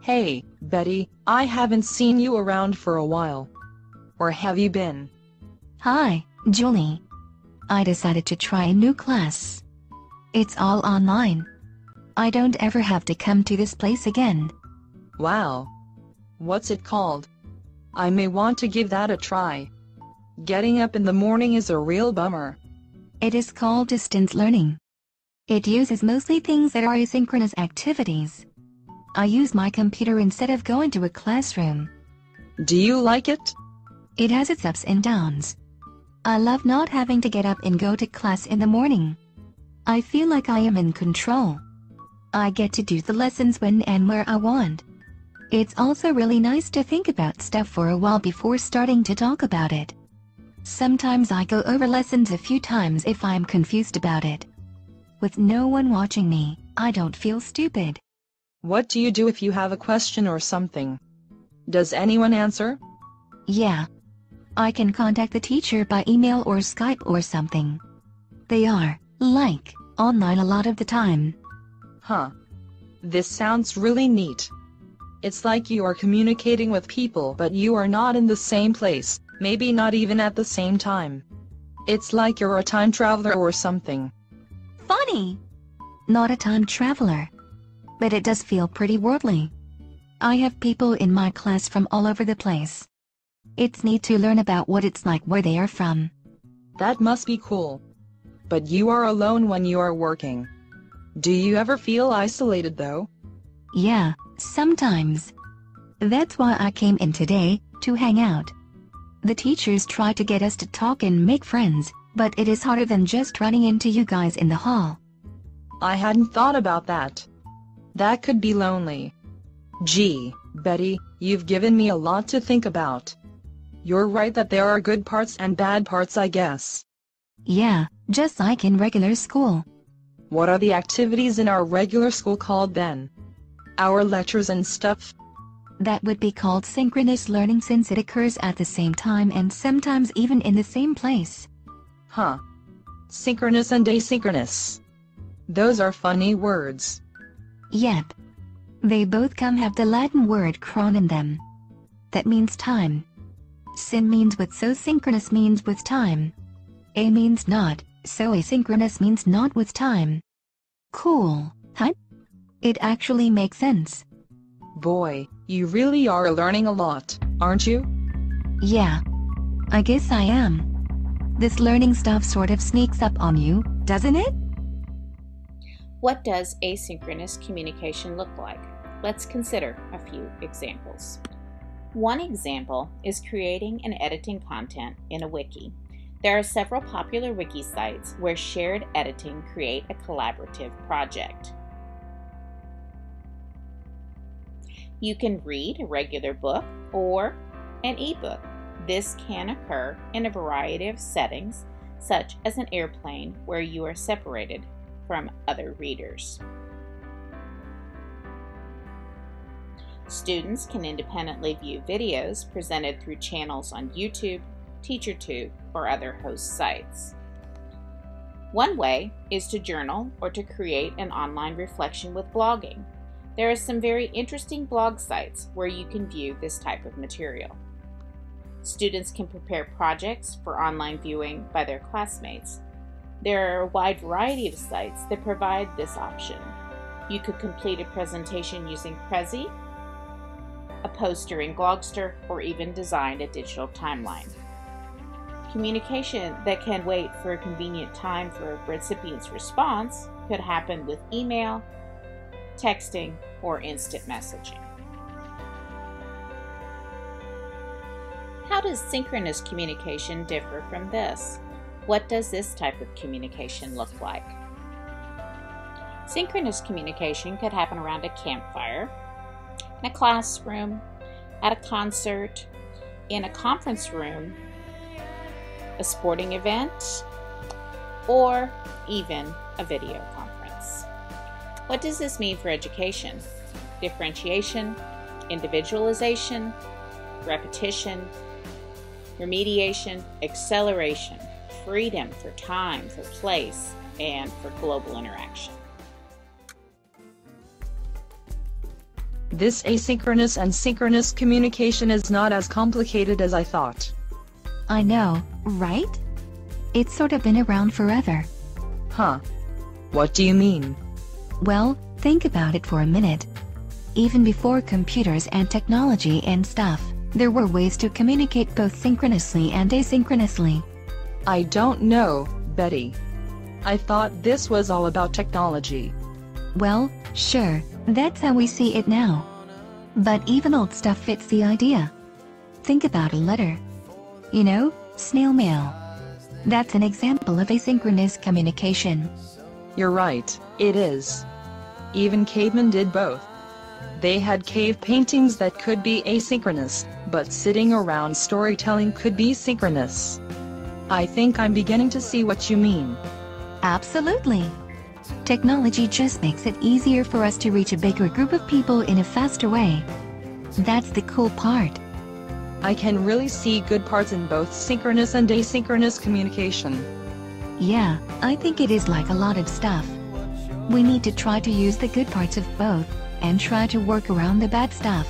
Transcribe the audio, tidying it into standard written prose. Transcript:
Hey, Betty, I haven't seen you around for a while. Where have you been? Hi, Julie. I decided to try a new class. It's all online. I don't ever have to come to this place again. Wow. What's it called? I may want to give that a try. Getting up in the morning is a real bummer. It is called distance learning. It uses mostly things that are asynchronous activities. I use my computer instead of going to a classroom. Do you like it? It has its ups and downs. I love not having to get up and go to class in the morning. I feel like I am in control. I get to do the lessons when and where I want. It's also really nice to think about stuff for a while before starting to talk about it. Sometimes I go over lessons a few times if I'm confused about it. With no one watching me, I don't feel stupid. What do you do if you have a question or something? Does anyone answer? Yeah. I can contact the teacher by email or Skype or something. They are, like, online a lot of the time. Huh. This sounds really neat. It's like you are communicating with people but you are not in the same place, maybe not even at the same time. It's like you're a time traveler or something. Funny! Not a time traveler. But it does feel pretty worldly. I have people in my class from all over the place. It's neat to learn about what it's like where they are from. That must be cool. But you are alone when you are working. Do you ever feel isolated though? Yeah, sometimes. That's why I came in today, to hang out. The teachers try to get us to talk and make friends, but it is harder than just running into you guys in the hall. I hadn't thought about that. That could be lonely. Gee, Betty, you've given me a lot to think about. You're right that there are good parts and bad parts, I guess. Yeah, just like in regular school. What are the activities in our regular school called then? Our lectures and stuff? That would be called synchronous learning since it occurs at the same time and sometimes even in the same place. Huh. Synchronous and asynchronous. Those are funny words. Yep. They both have the Latin word chron in them. That means time. Syn means with, so synchronous means with time. A means not, so asynchronous means not with time. Cool, huh? It actually makes sense. Boy, you really are learning a lot, aren't you? Yeah. I guess I am. This learning stuff sort of sneaks up on you, doesn't it? What does asynchronous communication look like? Let's consider a few examples. One example is creating and editing content in a wiki. There are several popular wiki sites where shared editing create a collaborative project. You can read a regular book or an ebook. This can occur in a variety of settings, such as an airplane where you are separated from other readers. Students can independently view videos presented through channels on YouTube, TeacherTube, or other host sites. One way is to journal or to create an online reflection with blogging. There are some very interesting blog sites where you can view this type of material. Students can prepare projects for online viewing by their classmates. There are a wide variety of sites that provide this option. You could complete a presentation using Prezi, a poster in Glogster, or even design a digital timeline. Communication that can wait for a convenient time for a recipient's response could happen with email, texting, or instant messaging. How does synchronous communication differ from this? What does this type of communication look like? Synchronous communication could happen around a campfire, in a classroom, at a concert, in a conference room, a sporting event, or even a video conference. What does this mean for education? Differentiation, individualization, repetition, remediation, acceleration, freedom for time, for place, and for global interaction. This asynchronous and synchronous communication is not as complicated as I thought. I know, right? It's sort of been around forever. Huh. What do you mean? Well, think about it for a minute. Even before computers and technology and stuff, there were ways to communicate both synchronously and asynchronously. I don't know, Betty. I thought this was all about technology. Well, sure, that's how we see it now. But even old stuff fits the idea. Think about a letter. You know, snail mail. That's an example of asynchronous communication. You're right, it is. Even cavemen did both. They had cave paintings that could be asynchronous, but sitting around storytelling could be synchronous. I think I'm beginning to see what you mean. Absolutely. Technology just makes it easier for us to reach a bigger group of people in a faster way. That's the cool part. I can really see good parts in both synchronous and asynchronous communication. Yeah, I think it is like a lot of stuff. We need to try to use the good parts of both, and try to work around the bad stuff.